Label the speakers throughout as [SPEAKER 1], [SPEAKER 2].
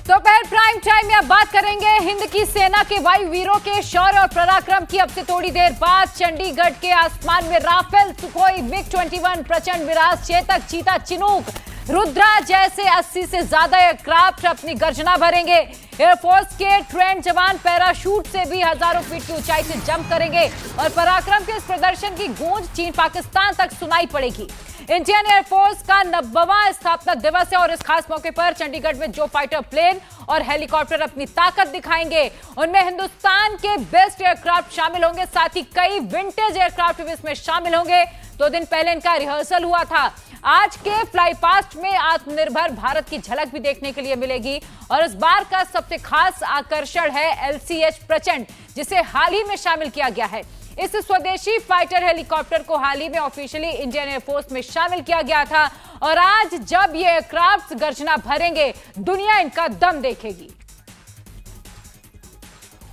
[SPEAKER 1] दोपहर prime time में अब बात करेंगे हिंद की सेना के वायु वीरों के शौर्य और पराक्रम की। अब से थोड़ी देर बाद चंडीगढ़ के आसमान में राफेल, सुखोई, मिग-21, प्रचंड विराज, चेतक, चीता, चिनूक, रुद्रा जैसे 80 से ज्यादा एयरक्राफ्ट अपनी गर्जना भरेंगे। एयरफोर्स के ट्रेंड जवान पैराशूट से भी हजारों फीट की ऊंचाई से जंप करेंगे और पराक्रम के इस प्रदर्शन की गूंज चीन पाकिस्तान तक सुनाई पड़ेगी। इंडियन एयरफोर्स का 90वां स्थापना दिवस है और इस खास मौके पर चंडीगढ़ में जो फाइटर प्लेन और हेलीकॉप्टर अपनी ताकत दिखाएंगे उनमें हिंदुस्तान के बेस्ट एयरक्राफ्ट शामिल होंगे, साथ ही कई विंटेज एयरक्राफ्ट भी इसमें शामिल होंगे। 2 दिन पहले इनका रिहर्सल हुआ था। आज के फ्लाई पास्ट में आत्मनिर्भर भारत की झलक भी देखने के लिए मिलेगी और इस बार का सबसे खास आकर्षण है LCH प्रचंड, जिसे हाल ही में शामिल किया गया है। इस स्वदेशी फाइटर हेलीकॉप्टर को हाल ही में ऑफिशियली इंडियन एयरफोर्स में शामिल किया गया था और आज जब ये एयरक्राफ्ट गर्जना भरेंगे, दुनिया इनका दम देखेगी।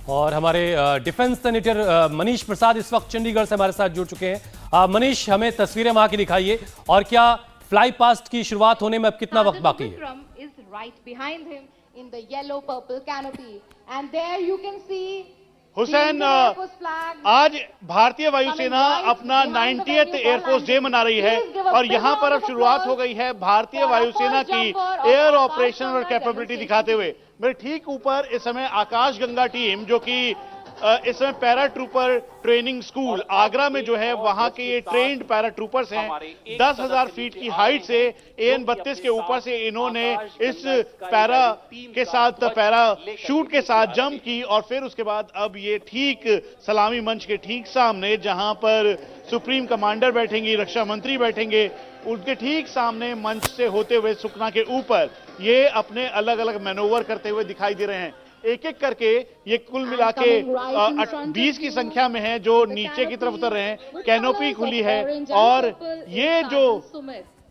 [SPEAKER 2] और हमारे डिफेंस सेनेटर मनीष प्रसाद इस वक्त चंडीगढ़ से हमारे साथ जुड़ चुके हैं। मनीष, हमें तस्वीरें वहां की दिखाइए और क्या फ्लाई पास्ट की शुरुआत होने में अब कितना वक्त बाकी है?
[SPEAKER 3] हुसैन, आज भारतीय वायुसेना अपना 90th एयरफोर्स डे मना रही है और यहां पर अब शुरुआत हो गई है भारतीय वायुसेना की एयर ऑपरेशन और कैपेबिलिटी दिखाते हुए। मेरे ठीक ऊपर इस समय आकाश गंगा टीम, जो कि इस समय para trooper training school Agra में जो है, वहां के ये ट्रेंड पैरा ट्रूपर्स हैं। 10,000 फीट की हाइट से AN-32 के ऊपर से इन्होंने इस पैरा के साथ, पैरा शूट के साथ जंप की और फिर उसके बाद अब ये ठीक सलामी मंच के ठीक सामने, जहां पर सुप्रीम कमांडर बैठेंगी, रक्षा मंत्री बैठेंगे, उनके ठीक सामने मंच से होते हुए सुखना के ऊपर ये अपने अलग अलग मैनोवर करते हुए दिखाई दे रहे हैं। एक एक करके ये कुल मिला के 20 की संख्या में है जो नीचे की तरफ उतर रहे हैं। कैनोपी खुली है और ये जो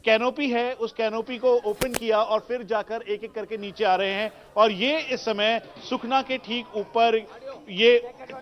[SPEAKER 3] कैनोपी है उस कैनोपी को ओपन किया और फिर जाकर एक एक करके नीचे आ रहे हैं और ये इस समय सुखना के ठीक ऊपर ये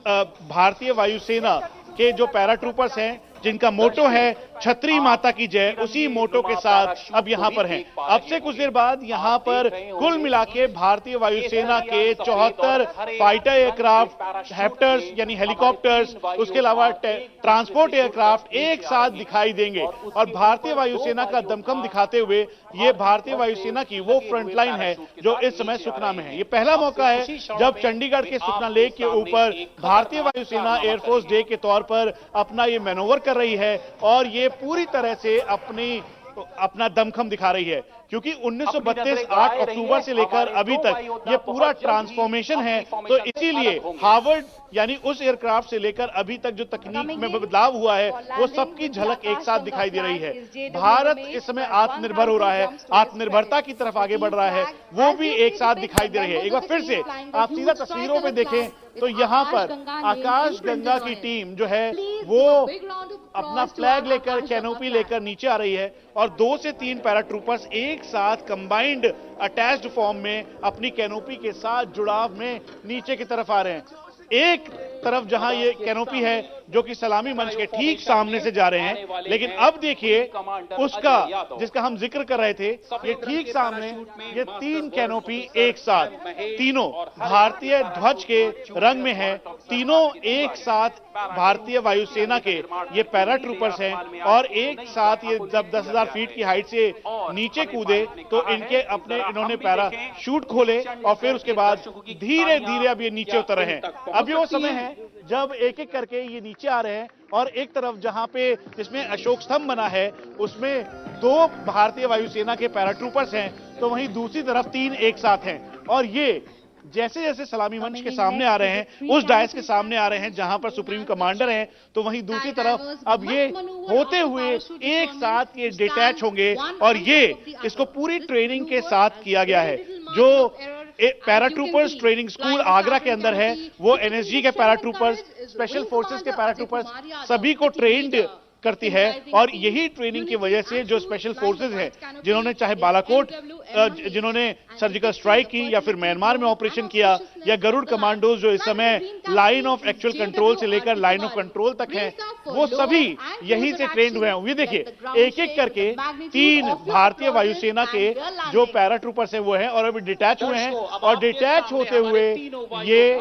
[SPEAKER 3] भारतीय वायुसेना के जो पैराट्रूपर्स हैं, जिनका मोटो है छत्री माता की जय, उसी मोटो के साथ अब यहां पर हैं। अब से कुछ देर बाद यहां पर कुल मिला के भारतीय वायुसेना के 74 फाइटर एयरक्राफ्ट, हैप्टर्स यानी हेलीकॉप्टर्स, उसके अलावा ट्रांसपोर्ट एयरक्राफ्ट एक साथ दिखाई देंगे और भारतीय वायुसेना का दमखम दिखाते हुए ये भारतीय वायुसेना की वो फ्रंट लाइन है जो इस समय सुखना में है। ये पहला मौका है जब चंडीगढ़ के सुखना लेक के ऊपर भारतीय वायुसेना एयरफोर्स डे के तौर पर अपना ये मैनोवर कर रही है और ये पूरी तरह से अपना दमखम दिखा रही है, क्योंकि 1932 8 अक्टूबर से लेकर अभी तक ये पूरा ट्रांसफॉर्मेशन है। तो इसीलिए हार्वर्ड यानी उस एयरक्राफ्ट से लेकर अभी तक जो तकनीक में बदलाव हुआ है वो सबकी झलक एक साथ दिखाई दे रही है। भारत इस समय आत्मनिर्भर हो रहा है, आत्मनिर्भरता की तरफ आगे बढ़ रहा है, वो भी एक साथ दिखाई दे रही है। एक बार फिर से आप सीधा तस्वीरों में देखें तो यहाँ पर आकाश गंगा की टीम जो है वो अपना फ्लैग लेकर, कैनोपी लेकर नीचे आ रही है और 2 से 3 पैराट्रूपर्स एक साथ कंबाइंड अटैच्ड फॉर्म में अपनी कैनोपी के साथ जुड़ाव में नीचे की तरफ आ रहे हैं। एक तरफ जहां ये कैनोपी है जो कि सलामी मंच के ठीक सामने से जा रहे हैं, लेकिन अब देखिए उसका जिसका हम जिक्र कर रहे थे, ये ठीक सामने ये 3 कैनोपी एक साथ, तीनों भारतीय ध्वज के रंग में है, तीनों एक साथ भारतीय वायुसेना के ये पैराट्रूपर्स हैं और एक साथ ये जब 10,000 फीट की हाइट से नीचे कूदे तो इनके अपने इन्होंने पैरा शूट खोले और फिर उसके बाद धीरे धीरे अब ये नीचे उतर रहे हैं। अब ये वो समय है जब एक एक करके ये नीचे आ रहे हैं और एक तरफ जहां पे जिसमें अशोक स्तंभ बना है उसमें 2 भारतीय वायुसेना के पैराट्रूपर्स हैं, तो वहीं दूसरी तरफ 3 एक साथ हैं और ये जैसे जैसे सलामी मंच के सामने आ रहे हैं, उस डायस के सामने आ रहे हैं जहां पर सुप्रीम कमांडर हैं, तो वहीं दूसरी तरफ अब ये होते हुए एक साथ ये डिटैच होंगे और ये इसको पूरी ट्रेनिंग के साथ किया गया है। जो पैराट्रूपर्स ट्रेनिंग स्कूल आगरा के अंदर है वो NSG के पैराट्रूपर्स, स्पेशल फोर्सेस के पैराट्रूपर्स सभी को ट्रेंड करती है और यही ट्रेनिंग की वजह से जो स्पेशल फोर्सेस हैं, जिन्होंने चाहे बालाकोट जिन्होंने सर्जिकल स्ट्राइक की या फिर म्यांमार में ऑपरेशन किया, या गरुड़ कमांडोज जो इस समय लाइन ऑफ एक्चुअल कंट्रोल से लेकर लाइन ऑफ कंट्रोल तक हैं, वो सभी यहीं से ट्रेंड हुए हैं। ये देखिए, एक एक करके 3 भारतीय वायुसेना के जो पैराट्रूपर्स हैं वो हैं और अभी डिटैच हुए हैं, और डिटैच होते हुए ये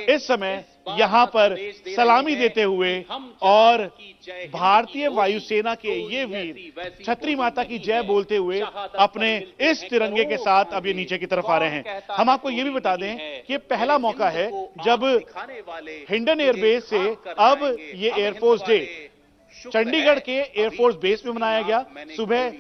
[SPEAKER 3] इस समय यहां पर सलामी देते हुए और भारतीय वायुसेना के ये वीर छतरी माता की जय बोलते हुए अपने इस तिरंगे के साथ अब ये नीचे की तरफ आ रहे हैं। हम आपको ये भी बता दें कि ये पहला मौका है जब हिंडन एयरबेस से अब ये एयरफोर्स डे चंडीगढ़ के एयरफोर्स बेस में मनाया गया। सुबह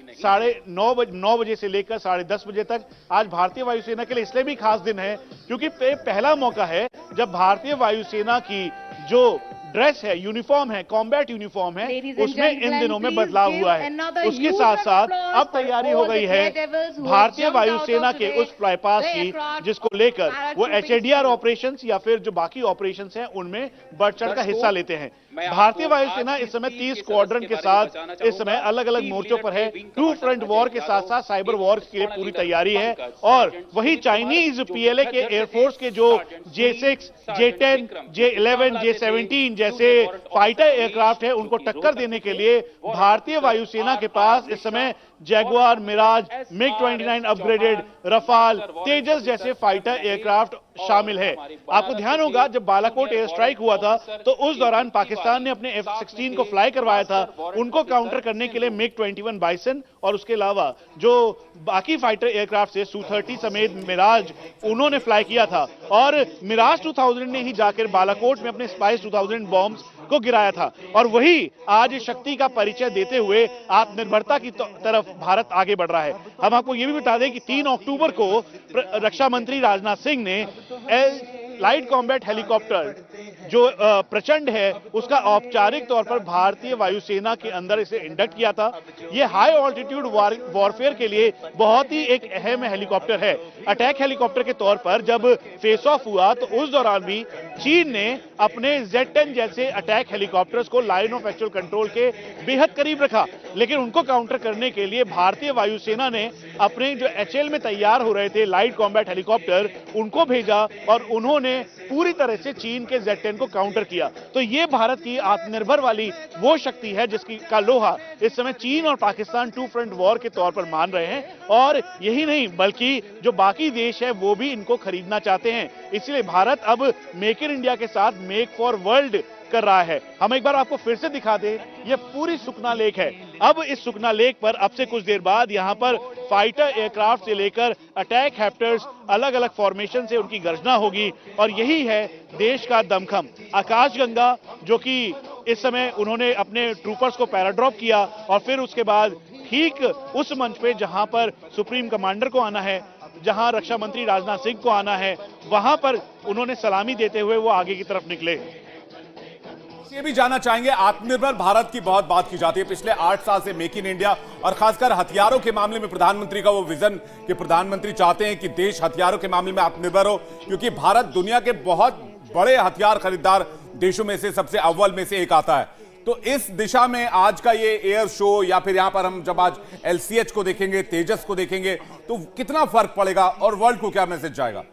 [SPEAKER 3] 9:30 बजे से लेकर 10:30 बजे तक आज भारतीय वायुसेना के लिए इसलिए भी खास दिन है क्योंकि पहला मौका है जब भारतीय वायुसेना की जो ड्रेस है, यूनिफॉर्म है, कॉम्बैट यूनिफॉर्म है, उसमें इन दिनों में बदलाव हुआ है। उसके साथ साथ अब तैयारी हो गई है भारतीय वायुसेना के उस फ्लाई पास्ट की जिसको लेकर वो HADR ऑपरेशंस या फिर जो बाकी ऑपरेशंस हैं उनमें बढ़ चढ़ का हिस्सा लेते हैं। भारतीय वायुसेना इस समय 30 स्क्वाड्रन के साथ इस समय अलग अलग मोर्चों पर है। 2 फ्रंट वॉर के साथ साथ साइबर वॉर के लिए पूरी तैयारी है, और वही चाइनीज PLA के एयरफोर्स के जो J6, J10, J11, J17 जैसे फाइटर एयरक्राफ्ट है उनको टक्कर देने के लिए भारतीय वायुसेना के पास इस समय Jaguar, Mirage, MiG-29 upgraded, Rafale, Tejas जैसे फाइटर एयरक्राफ्ट शामिल है। आपको ध्यान होगा जब बालाकोट एयर स्ट्राइक हुआ था तो उस दौरान पाकिस्तान ने अपने F-16 को फ्लाई करवाया था। उनको काउंटर करने के लिए MiG-21 बाइसन और उसके अलावा जो बाकी फाइटर एयरक्राफ्ट से Su-30 समेत मिराज उन्होंने फ्लाई किया था, और मिराज 2000 ने ही जाकर बालाकोट में अपने स्पाइस 2000 बॉम्ब्स को गिराया था। और वही आज शक्ति का परिचय देते हुए आत्मनिर्भरता की तरफ भारत आगे बढ़ रहा है। हम आपको यह भी बता दें कि 3 अक्टूबर को रक्षा मंत्री राजनाथ सिंह ने लाइट कॉम्बैट हेलीकॉप्टर जो प्रचंड है उसका औपचारिक तौर पर भारतीय वायुसेना के अंदर इसे इंडक्ट किया था। यह हाई ऑल्टीट्यूड वॉरफेयर के लिए बहुत ही एक अहम हेलीकॉप्टर है। अटैक हेलीकॉप्टर के तौर पर जब फेस ऑफ हुआ तो उस दौरान भी चीन ने अपने Z-10 जैसे अटैक हेलीकॉप्टर्स को लाइन ऑफ एक्चुअल कंट्रोल के बेहद करीब रखा, लेकिन उनको काउंटर करने के लिए भारतीय वायुसेना ने अपने जो HL में तैयार हो रहे थे लाइट कॉम्बैट हेलीकॉप्टर उनको भेजा और उन्होंने पूरी तरह से चीन के Z-10 को काउंटर किया। तो ये भारत की आत्मनिर्भर वाली वो शक्ति है जिसकी का लोहा इस समय चीन और पाकिस्तान 2 फ्रंट वॉर के तौर पर मान रहे हैं, और यही नहीं बल्कि जो बाकी देश है वो भी इनको खरीदना चाहते हैं। इसलिए भारत अब मेक इन इंडिया के साथ मेक फॉर वर्ल्ड कर रहा है। हम एक बार आपको फिर से दिखा दें, यह पूरी सुखना लेक है। अब इस सुखना लेक पर अब से कुछ देर बाद यहां पर फाइटर एयरक्राफ्ट से लेकर अटैक हेप्टर्स अलग अलग फॉर्मेशन से उनकी गर्जना होगी, और यही है देश का दमखम। आकाशगंगा जो कि इस समय उन्होंने अपने ट्रूपर्स को पैराड्रॉप किया, और फिर उसके बाद ठीक उस मंच पे जहां पर सुप्रीम कमांडर को आना है, जहां रक्षा मंत्री राजनाथ सिंह को आना है, वहां पर उन्होंने सलामी देते हुए वो आगे की तरफ निकले।
[SPEAKER 4] ये भी जानना चाहेंगे, आत्मनिर्भर भारत की बहुत बात की जाती है पिछले 8 साल से मेक इन इंडिया, और खासकर हथियारों के मामले में प्रधानमंत्री का वो विजन कि प्रधानमंत्री चाहते हैं कि देश हथियारों के मामले में आत्मनिर्भर हो, क्योंकि भारत दुनिया के बहुत बड़े हथियार खरीदार देशों में से सबसे अव्वल में से एक आता है। तो इस दिशा में आज का ये एयर शो या फिर यहां पर हम जब आज LCH को देखेंगे, तेजस को देखेंगे, तो कितना फर्क पड़ेगा और वर्ल्ड को क्या मैसेज जाएगा?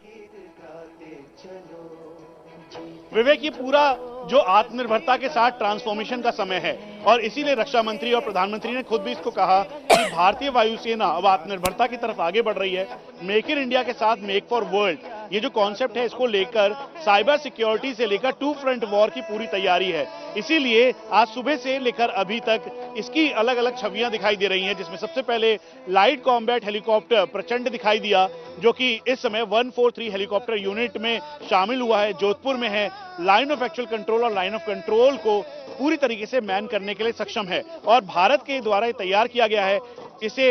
[SPEAKER 3] विवेक, ये पूरा जो आत्मनिर्भरता के साथ ट्रांसफॉर्मेशन का समय है, और इसीलिए रक्षा मंत्री और प्रधानमंत्री ने खुद भी इसको कहा कि भारतीय वायुसेना अब आत्मनिर्भरता की तरफ आगे बढ़ रही है। मेक इन इंडिया के साथ मेक फॉर वर्ल्ड, ये जो कॉन्सेप्ट है इसको लेकर साइबर सिक्योरिटी से लेकर 2 फ्रंट वॉर की पूरी तैयारी है। इसीलिए आज सुबह से लेकर अभी तक इसकी अलग अलग छवियां दिखाई दे रही हैं, जिसमें सबसे पहले लाइट कॉम्बैट हेलीकॉप्टर प्रचंड दिखाई दिया जो कि इस समय 143 हेलीकॉप्टर यूनिट में शामिल हुआ है, जोधपुर में है। लाइन ऑफ एक्चुअल कंट्रोल और लाइन ऑफ कंट्रोल को पूरी तरीके से मैन करने के लिए सक्षम है, और भारत के द्वारा ये तैयार किया गया है। इसे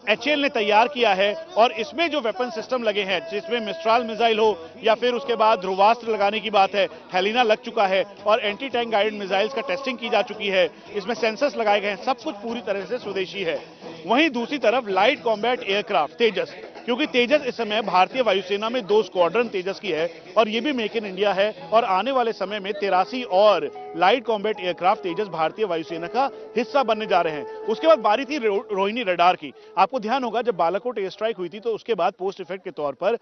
[SPEAKER 3] HL ने तैयार किया है, और इसमें जो वेपन सिस्टम लगे हैं, जिसमें मिस्ट्राल मिसाइल हो या फिर उसके बाद ध्रुवास्त्र लगाने की बात है, हेलिना लग चुका है, और एंटी टैंक गाइडेड मिसाइल्स का टेस्टिंग की जा चुकी है, इसमें सेंसर्स लगाए गए हैं, सब कुछ पूरी तरह से स्वदेशी है। वहीं दूसरी तरफ लाइट कॉम्बैट एयरक्राफ्ट तेजस, क्योंकि तेजस इस समय भारतीय वायुसेना में 2 स्क्वाड्रन तेजस की है और ये भी मेक इन इंडिया है और आने वाले समय में 83 और लाइट कॉम्बैट एयरक्राफ्ट तेजस भारतीय वायुसेना का हिस्सा बनने जा रहे हैं। उसके बाद बारी थी रोहिणी रडार की। आपको ध्यान होगा जब बालाकोट एयर स्ट्राइक हुई थी तो उसके बाद पोस्ट इफेक्ट के तौर पर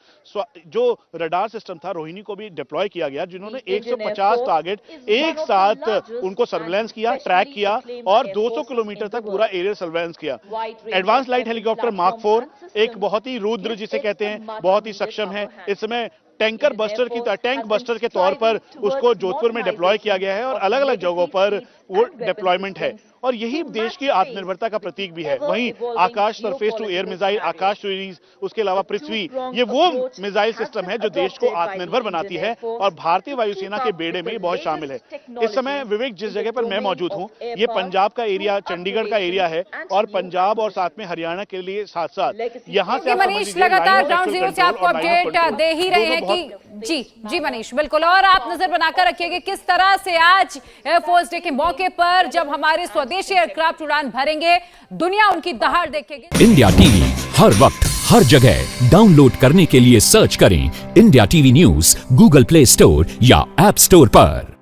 [SPEAKER 3] जो रडार सिस्टम था रोहिणी को भी डिप्लॉय किया गया, जिन्होंने 150 टारगेट एक साथ उनको सर्वेलेंस किया, ट्रैक किया और 200 किलोमीटर तक पूरा एरियल सर्वेलेंस किया। एडवांस लाइट हेलीकॉप्टर मार्क 4 एक बहुत ही रुद्र जिसे कहते हैं, बहुत ही सक्षम है। इस समय टैंक बस्टर के तौर पर उसको जोधपुर में डिप्लॉय किया गया है और अलग अलग जगहों पर वो डिप्लॉयमेंट है और यही देश की आत्मनिर्भरता का प्रतीक भी है। वहीं Akash surface to air missile, Akash series, उसके अलावा पृथ्वी, ये वो मिसाइल सिस्टम है जो देश को आत्मनिर्भर बनाती है और भारतीय वायुसेना के बेड़े में बहुत शामिल है। इस समय विवेक जिस जगह पर मैं मौजूद हूँ ये पंजाब का एरिया, चंडीगढ़ का एरिया है और पंजाब और साथ में हरियाणा के लिए साथ साथ यहाँ से
[SPEAKER 1] मनीष लगातार ग्राउंड जीरो से आपको अपडेट दे ही रहे हैं कि जी मनीष बिल्कुल, और आप नजर बनाकर रखिएगा किस तरह से आज एयरफोर्स डे के मौके पर जब हमारे स्वदेशी एयरक्राफ्ट उड़ान भरेंगे दुनिया उनकी दहाड़ देखेगी।
[SPEAKER 5] इंडिया टीवी हर वक्त हर जगह डाउनलोड करने के लिए सर्च करें India TV news Google play store या ऐप स्टोर पर।